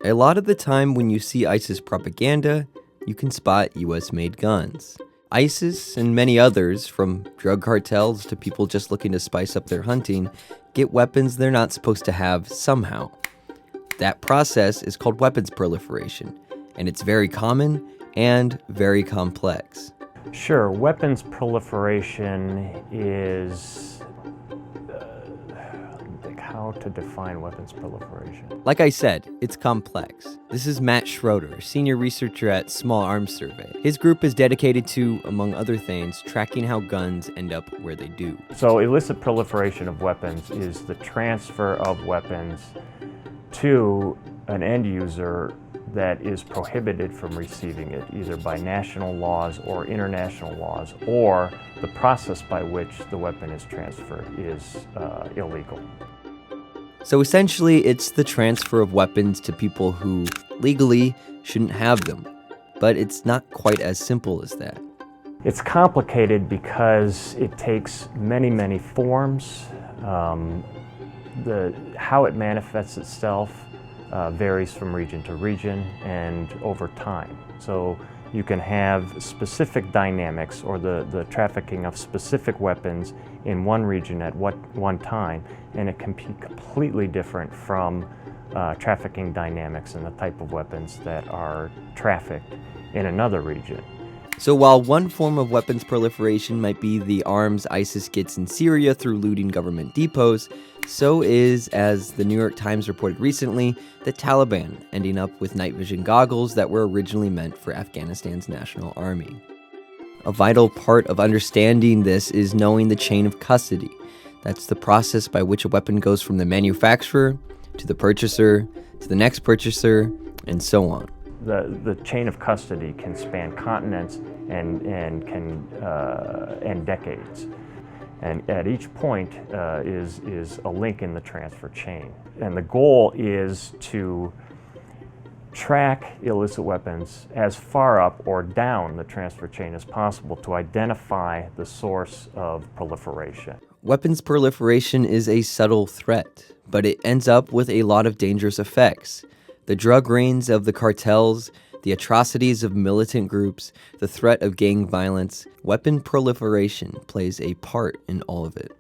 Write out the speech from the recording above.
A lot of the time when you see ISIS propaganda, you can spot US-made guns. ISIS and many others, from drug cartels to people just looking to spice up their hunting, get weapons they're not supposed to have somehow. That process is called weapons proliferation, and it's very common and very complex. Sure, weapons proliferation is how to define weapons proliferation. Like I said, it's complex. This is Matt Schroeder, senior researcher at Small Arms Survey. His group is dedicated to, among other things, tracking how guns end up where they do. So illicit proliferation of weapons is the transfer of weapons to an end user that is prohibited from receiving it, either by national laws or international laws, or the process by which the weapon is transferred is illegal. So essentially, it's the transfer of weapons to people who legally shouldn't have them. But it's not quite as simple as that. It's complicated because it takes many forms. How it manifests itself varies from region to region and over time. So you can have specific dynamics or the trafficking of specific weapons in one region at one time, and it can be completely different from trafficking dynamics and the type of weapons that are trafficked in another region. So while one form of weapons proliferation might be the arms ISIS gets in Syria through looting government depots, so is, as the New York Times reported recently, the Taliban ending up with night vision goggles that were originally meant for Afghanistan's national army. A vital part of understanding this is knowing the chain of custody. That's the process by which a weapon goes from the manufacturer to the purchaser to the next purchaser, and so on. The chain of custody can span continents and decades. And at each point is a link in the transfer chain. And the goal is to track illicit weapons as far up or down the transfer chain as possible to identify the source of proliferation. Weapons proliferation is a subtle threat, but it ends up with a lot of dangerous effects. The drug reigns of the cartels, the atrocities of militant groups, the threat of gang violence, weapon proliferation plays a part in all of it.